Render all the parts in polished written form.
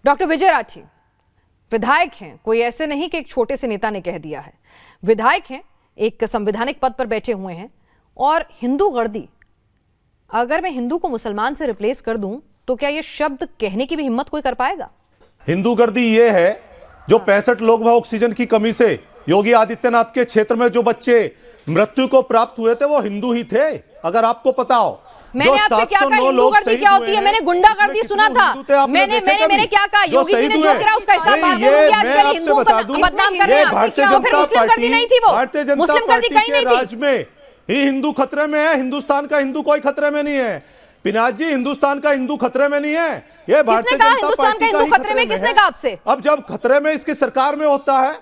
Doctor विजय राठी विधायक हैं, कोई ऐसे नहीं कि एक छोटे से नेता ने कह दिया है, विधायक हैं, एक संवैधानिक पद पर बैठे हुए हैं। और हिंदू गर्दी, अगर मैं हिंदू को मुसलमान से रिप्लेस कर दूं तो क्या यह शब्द कहने की भी हिम्मत कोई कर पाएगा? हिंदू गर्दी ये है जो 65 लोग वह ऑक्सीजन की कमी से योगी आदित्यनाथ के क्षेत्र में जो बच्चे मृत्यु को प्राप्त हुए थे वो हिंदू ही थे, अगर आपको पता हो। मैंने आपसे क्या कहा हिंदू गर्दी क्या होती है? मैंने गुंडागर्दी सुना था। मैंने क्या कहा? योगी जी ने जो करा उसका हिसाब आप दोगे कि आजकल हिंदुओं को बदनाम कर रहे हैं। भारतीय तो फिर जनता मुस्लिम गर्दी नहीं थी वो? भारतीय जनता मुस्लिम गर्दी पार्टी कहीं के नहीं राज थी। में ही हिंदू खतरे में है। हिंदुस्तान का हिंदू कोई खतरे में नहीं है पिनाक जी, हिंदुस्तान का हिंदू खतरे में नहीं है। ये भारतीय जनता पार्टी का खतरे में किसने कहा आपसे? अब जब खतरे में इसकी सरकार में होता है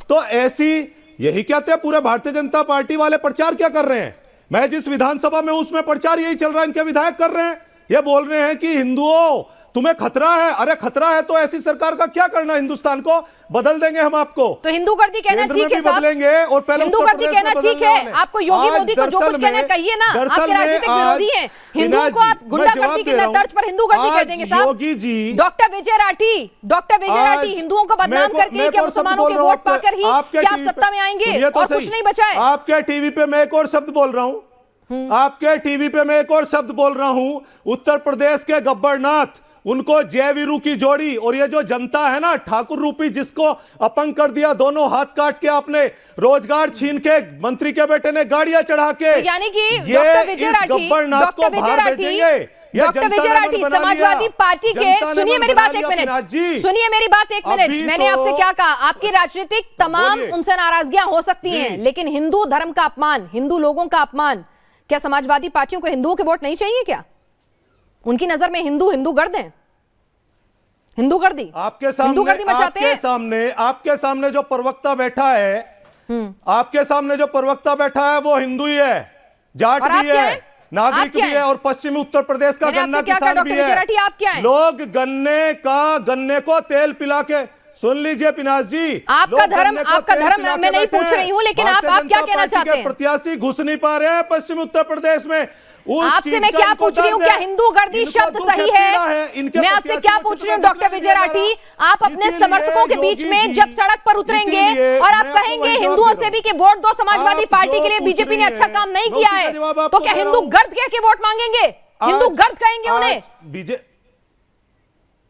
तो ऐसी यही कहते हैं पूरे भारतीय जनता पार्टी वाले प्रचार क्या कर रहे हैं? मैं जिस विधानसभा में उसमें प्रचार यही चल रहा है, इनके विधायक कर रहे हैं। ये बोल रहे हैं कि हिंदुओं तुम्हें खतरा है। अरे खतरा है तो ऐसी सरकार का क्या करना? हिंदुस्तान को बदल देंगे हम आपको। तो हिंदू गर्दी कहना ठीक है, बदलेंगे। और पहले हिंदू गर्दी कहना ठीक है। आपको योगी मोदी को जो कुछ कहना कहिए ना, आपके राजनीतिक विरोधी हैं। हिंदुओं को आप गुंडागर्दी की तर्ज पर हिंदू गर्दी कह देंगे साहब। योगी जी, डॉक्टर विजय राठी हिंदुओं को बदनाम करके क्या मुसलमानों के वोट पाकर ही क्या आप सत्ता में आएंगे और कुछ नहीं बचा है? आपके टीवी पे मैं एक और शब्द बोल रहा हूं, आपके टीवी पे मैं एक और शब्द बोल रहा हूं। उत्तर प्रदेश के गब्बरनाथ, उनको जय वीरू की जोड़ी और ये जो जनता है ना ठाकुर रूपी, जिसको अपंग कर दिया, दोनों हाथ काट के आपने रोजगार छीन के मंत्री के बेटे ने गाड़ियां चढ़ा के, तो यानी कि ये इस गब्बरनाथ को बाहर भेजेंगे। डॉक्टर विजय राठी समाजवादी पार्टी के, सुनिए मेरी बात एक मिनट, सुनिए मेरी बात एक मिनट। मैंने आपसे क्या कहा? आपकी राजनीतिक तमाम उनसे नाराजगियां हो सकती हैं, लेकिन हिंदू धर्म का अपमान, हिंदू लोगों का अपमान, क्या समाजवादी पार्टियों को हिंदुओं के वोट नहीं चाहिए क्या? उनकी नजर में हिंदू हिंदू गर्द हैं, हिंदू गर्दी आपके सामने आपके सामने जो प्रवक्ता बैठा है, आपके सामने जो प्रवक्ता बैठा है वो हिंदू ही है, जाट भी है, नागरिक भी है और पश्चिमी उत्तर प्रदेश का गन्ना किसान भी है। लोग गन्ने को तेल पिला के, सुन लीजिए पिनाश जी, आपका धर्म मैं नहीं पूछ रही हूं, लेकिन आप क्या कहना चाहते हैं? प्रत्याशी घुस नहीं पा रहे हैं पश्चिमी उत्तर प्रदेश में। आपसे मैं क्या पूछ रही हूँ, क्या हिंदू गर्दी शब्द सही है? मैं आपसे क्या पूछ रही हूँ डॉक्टर विजय राठी, आप अपने समर्थकों के बीच में जब सड़क पर उतरेंगे और आप कहेंगे हिंदुओं से भी कि वोट दो समाजवादी पार्टी के लिए, बीजेपी ने अच्छा काम नहीं किया है, तो क्या हिंदू गर्द कह के वोट मांगेंगे? हिंदू गर्द कहेंगे उन्हें?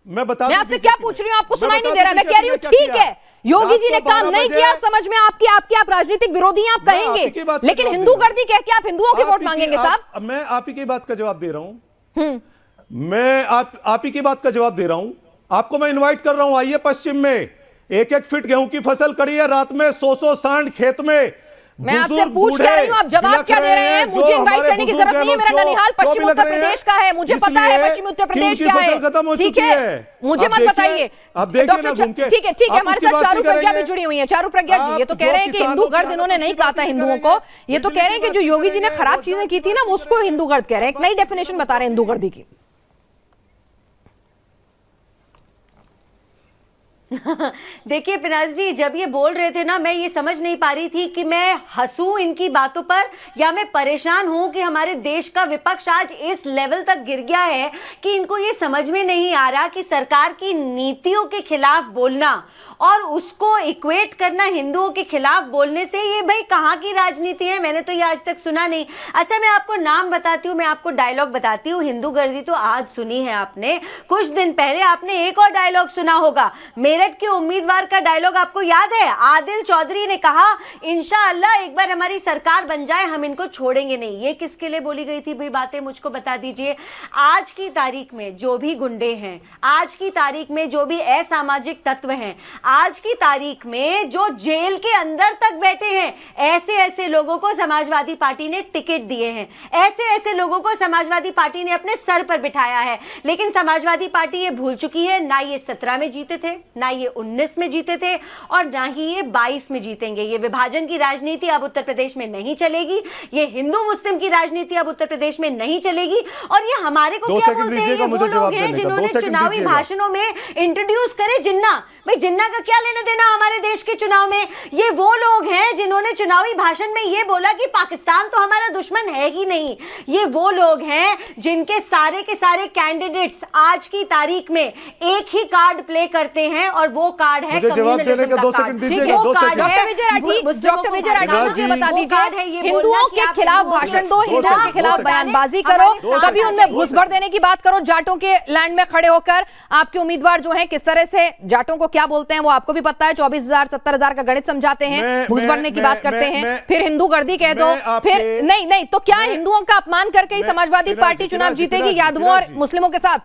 मैं आपसे क्या पूछ रही हूँ, आपको सुनाई नहीं दे रहा? मैं कह रही हूँ ठीक है, योगी जी ने काम नहीं किया, समझ में आपकी आप राजनीतिक विरोधी हैं, आप कहेंगे, लेकिन हिंदू गर्दी कह के आप हिंदुओं के वोट मांगेंगे साहब? मैं आप ही की बात का जवाब दे रहा हूं। मैं आप ही की बात का जवाब दे रहा हूं। आपको मैं इनवाइट कर रहा हूं, आइए पश्चिम में 1-1 फीट गेहूं की फसल कड़ी है, रात में 100 सांड खेत में। मैं आपसे पूछ क्या रही हूं, आप जवाब क्या दे रहे हैं? मुझे इनवाइट करने की जरूरत नहीं है, मेरा ननिहाल पश्चिम उत्तर प्रदेश का है, मुझे पता है पश्चिम उत्तर प्रदेश क्या है, ठीक है? मुझे मत बताइए। अब देखिए ना घूम के, ठीक है, हमारे साथ चारू प्रज्ञा भी जुड़ी हुई है। चारू प्रज्ञा जी, ये तो कह रहे हैं कि हिंदू गर्द इन्होंने नहीं कहा था हिंदुओं को, ये तो कह रहे हैं कि जो योगी जी ने खराब चीजें की थी ना उसको हिंदू गर्द कह रहे हैं, एक नई डेफिनेशन बता रहे हैं हिंदू गर्दी की। देखिए पिनाश जी, जब ये बोल रहे थे ना, मैं ये समझ नहीं पा रही थी कि मैं हंसूं इनकी बातों पर या मैं परेशान हूं कि हमारे देश का विपक्ष आज इस लेवल तक गिर गया है कि इनको ये समझ में नहीं आ रहा कि सरकार की नीतियों के खिलाफ बोलना और उसको इक्वेट करना हिंदुओं के खिलाफ बोलने से, ये भाई कहाँ की राजनीति है? मैंने तो ये आज तक सुना नहीं। अच्छा, मैं आपको नाम बताती हूँ, मैं आपको डायलॉग बताती हूँ। हिंदू गर्दी तो आज सुनी है आपने, कुछ दिन पहले आपने एक और डायलॉग सुना होगा, मेरठ के उम्मीदवार का डायलॉग आपको याद है? आदिल चौधरी ने कहा इंशाअल्लाह एक बार हमारी सरकार बन जाए, हम इनको छोड़ेंगे नहीं। ये किसके लिए बोली गई थी भाई बातें, मुझको बता दीजिए। आज की तारीख में जो भी गुंडे हैं, आज की तारीख में जो भी असामाजिक तत्व हैं, आज की तारीख में जो जेल के अंदर तक बैठे हैं, ऐसे ऐसे लोगों को समाजवादी पार्टी ने टिकट दिए हैं, ऐसे ऐसे लोगों को समाजवादी पार्टी ने अपने सर पर बिठाया है। लेकिन समाजवादी पार्टी ये भूल चुकी है, ना ये 17 में जीते थे, ना ये 19 में जीते थे और ना ही ये 22 में जीतेंगे। ये विभाजन की राजनीति अब उत्तर प्रदेश में नहीं चलेगी, ये हिंदू मुस्लिम की राजनीति अब उत्तर प्रदेश में नहीं चलेगी। और ये हमारे को क्या बोलते हैं, ये वो लोग हैं जिन्होंने चुनावी भाषणों में इंट्रोड्यूस करे जिन्ना। भाई जिन्ना का क्या लेना देना हमारे देश के चुनाव में? ये वो लोग हैं जिन्होंने चुनावी भाषण में ये बोला कि पाकिस्तान तो हमारा दुश्मन है ही नहीं। ये वो लोग हैं जिनके सारे के सारे कैंडिडेट्स आज की तारीख में एक ही कार्ड प्ले करते हैं और वो कार्ड है जवाब देने के 2 सेकंड दीजिएगा। डॉक्टर विजय राठी मुझे बता दीजिए, हिंदुओं के खिलाफ भाषण दो, हिंदुओं के खिलाफ बयानबाजी करो, कभी उनमें घुस भर देने की बात करो, जाटों के लैंड में खड़े होकर आपके उम्मीदवार जो हैं किस तरह से जाटों को क्या बोलते हैं वो आपको भी पता है, 24,000 70,000 का गणित समझाते हैं, घुस भरने की बात करते हैं, फिर हिंदू गर्दी कह दो, फिर नहीं तो क्या हिंदुओं का अपमान करके ही समाजवादी पार्टी चुनाव जीतेगी यादवों और मुस्लिमों के साथ?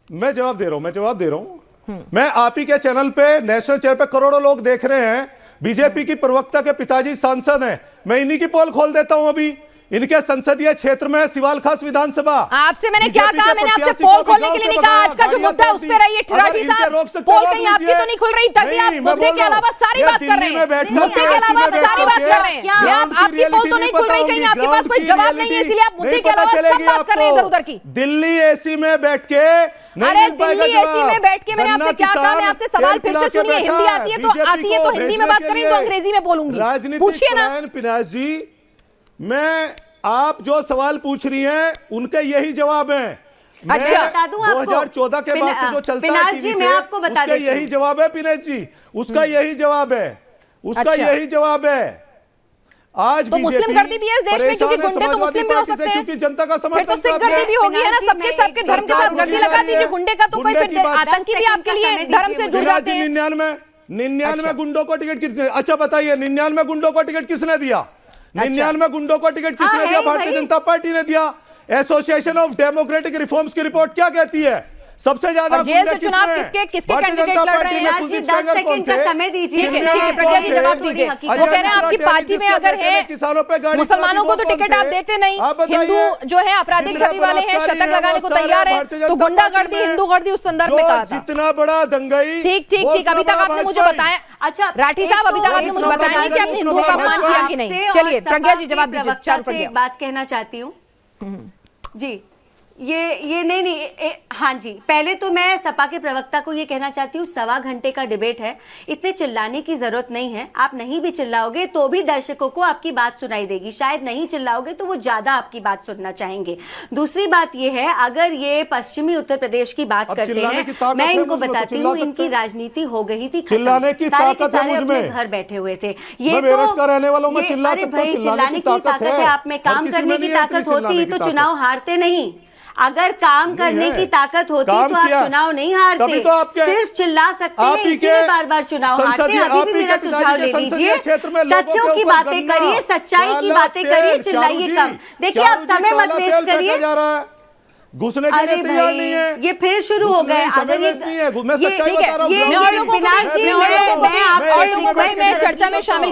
मैं जवाब दे रहा हूं। मैं आप ही के चैनल पे, नेशनल चैनल पे करोड़ों लोग देख रहे हैं। बीजेपी की प्रवक्ता के पिताजी सांसद हैं, मैं इन्हीं की पोल खोल देता हूं अभी। इनके संसदीय क्षेत्र में सिवाल खास विधानसभा। आपसे मैंने क्या कहा? मैंने आपसे पोल खोलने के लिए नहीं कहा। आज का जो मुद्दा है उस पे रहिए राठी साहब। पोल कहीं आपकी तो नहीं खुल रही, तभी आप मुद्दे के अलावा सारी बात कर रहे हैं। मुद्दे के अलावा आप सारी बात कर रहे हैं। आपकी पोल तो नहीं खुल रही, कहीं आपके पास कोई जवाब नहीं है, इसलिए आप मुद्दे के अलावा सब बात कर रहे हैं इधर उधर की। दिल्ली एसी में बैठ के, अरे दिल्ली एसी में बैठ के मैंने आपसे क्या कहा? मैं आपसे सवाल फिर से सुनिए, हिंदी आती है तो हिंदी में बात करें, तो अंग्रेजी में बोलूंगी, पूछिए ना। पिनाश जी, मैं आप जो सवाल पूछ रही हैं उनके यही जवाब हैं। अच्छा, बता दूं आपको 2014 के बाद से जो चलता है टीवी पे, आपको बता उसका यही जवाब है पिनेश जी, उसका यही जवाब है, उसका यही जवाब है। आज तो मुस्लिम गर्दी भी है इस देश में, क्योंकि गुंडे तो मुस्लिम भी हो सकते हैं, क्योंकि जनता का समर्थन फिर तो सिख गर्दी भी होगी है ना। सबके धर्म के साथ गर्दी लगा दीजिए, गुंडे का तो कोई आतंकी भी आपके लिए धर्म से जुड़ जाते हैं। 99 गुंडों को टिकट किसने, अच्छा बताइए, 99 गुंडों को टिकट किसने दिया? 99 गुंडों को टिकट किसने दिया? भारतीय जनता पार्टी ने दिया। एसोसिएशन ऑफ डेमोक्रेटिक रिफॉर्म्स की रिपोर्ट क्या कहती है? सबसे ज्यादा जेल से चुनाव किसके कैंडिडेट लड़ रहे हैं? 10 सेकंड का समय दीजिए। ठीक है, प्रज्ञा जी जवाब दीजिए। वो कह रहे हैं आपकी पार्टी में अगर है मुसलमानों को तो टिकट आप देते नहीं, हिंदू जो है आपराधिक छवि वाले हैं, शतक लगाने को तैयार है, तो गुंडागर्दी हिंदू गर्दी उस संदर्भ में कहा था। जितना बड़ा दंगाई, ठीक, अभी तक आपने मुझे बताया। अच्छा राठी साहब, अभी तक आपने मुझे बताया नहीं कि आपने हिंदुओं का अपमान किया कि नहीं। चलिए प्रज्ञा जी जवाब दीजिए। 4 एक बात कहना चाहती हूँ जी, ये नहीं, हाँ जी, पहले तो मैं सपा के प्रवक्ता को ये कहना चाहती हूँ, 1.25 घंटे का डिबेट है, इतने चिल्लाने की जरूरत नहीं है। आप नहीं भी चिल्लाओगे तो भी दर्शकों को आपकी बात सुनाई देगी, शायद नहीं चिल्लाओगे तो वो ज्यादा आपकी बात सुनना चाहेंगे। दूसरी बात ये है, अगर ये पश्चिमी उत्तर प्रदेश की बात करते हैं, मैं इनको बताती हूँ, इनकी राजनीति हो गई थी, चिल्लाने की ताकत है मुझ में, घर बैठे हुए थे। ये तो रहने वालों में चिल्ला सकता हूं, चिल्लाने की ताकत है, आप में काम करने की ताकत होती तो चुनाव हारते नहीं। अगर काम करने की ताकत होती तो आप चुनाव नहीं हारते, तो सिर्फ चिल्ला सकते हैं, इसीलिए बार-बार चुनाव हारते हैं। अभी भी मेरा सुझाव ले लीजिए, तथ्यों की बातें करिए, सच्चाई की बातें करिए, चिल्लाइए कम। देखिए आप समय मत वेस्ट करिए, घुसने के लिए तैयार नहीं है। ये फिर शुरू हो गए। अगर मैं सच्चाई बता रहा हूं, मैं चर्चा में शामिल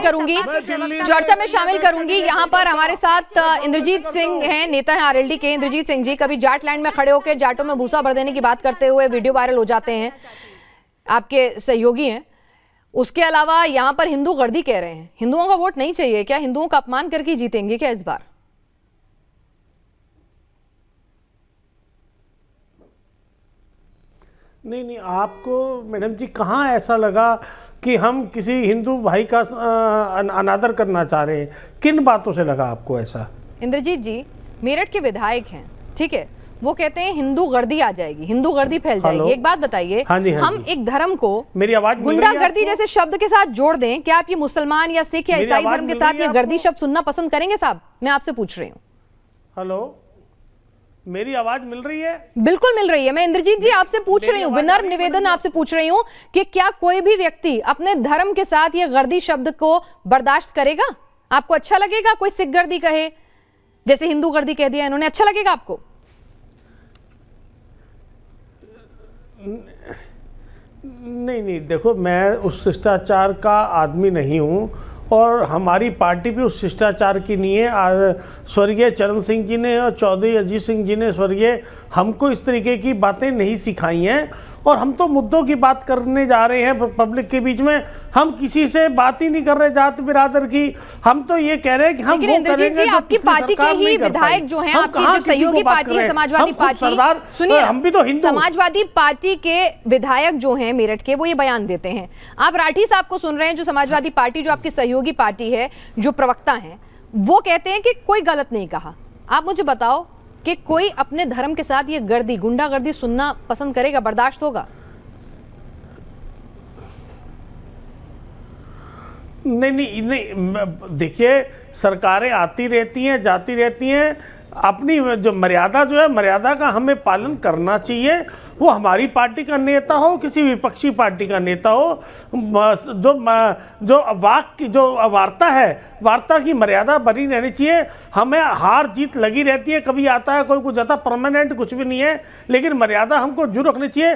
करूंगी। यहाँ पर हमारे साथ इंद्रजीत सिंह हैं, नेता हैं आरएलडी के। इंद्रजीत सिंह जी, कभी जाट लैंड में खड़े होकर जाटों में भूसा भर देने की बात करते हुए वीडियो वायरल हो जाते हैं, आपके सहयोगी हैं। उसके अलावा यहाँ पर हिंदू गर्दी कह रहे हैं, हिंदुओं का वोट नहीं चाहिए क्या? हिंदुओं का अपमान करके जीतेंगे क्या इस बार? नहीं, आपको मैडम जी कहाँ ऐसा लगा कि हम किसी हिंदू भाई का अनादर करना चाह रहे हैं? किन बातों से लगा आपको ऐसा? इंद्रजीत जी मेरठ के विधायक हैं, ठीक है, वो कहते हैं हिंदू गर्दी आ जाएगी, हिंदू गर्दी फैल जाएगी। एक बात बताइए, हम एक धर्म को मेरी आवाज गुंडागर्दी जैसे शब्द के साथ जोड़ दें, क्या आप ये मुसलमान या सिख या ईसाई धर्म के साथ ये गर्दी शब्द सुनना पसंद करेंगे? साहब मैं आपसे पूछ रही हूँ। हेलो, मेरी आवाज मिल रही है? बिल्कुल मिल रही है। मैं इंद्रजीत जी आपसे पूछ रही हूँ, विनम्र निवेदन आपसे पूछ रही हूँ कि क्या कोई भी व्यक्ति अपने धर्म के साथ ये गर्दी शब्द को बर्दाश्त करेगा? आपको अच्छा लगेगा कोई सिख गर्दी कहे, जैसे हिंदू गर्दी कह दिया इन्होंने, अच्छा लगेगा आपको? नहीं, देखो मैं उस शिष्टाचार का आदमी नहीं हूँ और हमारी पार्टी भी उस शिष्टाचार की नहीं है। स्वर्गीय चरण सिंह जी ने और चौधरी अजीत सिंह जी ने स्वर्गीय हमको इस तरीके की बातें नहीं सिखाई हैं। और हम तो मुद्दों की बात करने जा रहे हैं पब्लिक के बीच में, हम किसी से बात ही नहीं कर रहे जात बिरादर की। हम तो ये कह रहे हैं कि हम वो करेंगे जो आपकी पार्टी के ही विधायक जो हैं, आपकी जो सहयोगी पार्टी है समाजवादी पार्टी, सुनिए, हम भी तो हिंदू। समाजवादी पार्टी के विधायक जो हैं मेरठ के, वो ये बयान देते हैं। आप राठी साहब को सुन रहे हैं, जो समाजवादी पार्टी, जो आपकी सहयोगी पार्टी है, जो प्रवक्ता हैं, वो कहते हैं कि कोई गलत नहीं कहा। आप मुझे बताओ कि कोई अपने धर्म के साथ ये गर्दी, गुंडागर्दी सुनना पसंद करेगा, बर्दाश्त होगा? नहीं, देखिए, सरकारें आती रहती हैं, जाती रहती हैं, अपनी जो मर्यादा जो है, मर्यादा का हमें पालन करना चाहिए। वो हमारी पार्टी का नेता हो, किसी विपक्षी पार्टी का नेता हो, जो वार्ता है, वार्ता की मर्यादा बनी रहनी चाहिए। हमें हार जीत लगी रहती है, कभी आता है कोई कुछ जाता, परमानेंट कुछ भी नहीं है, लेकिन मर्यादा हमको जरूर रखनी चाहिए।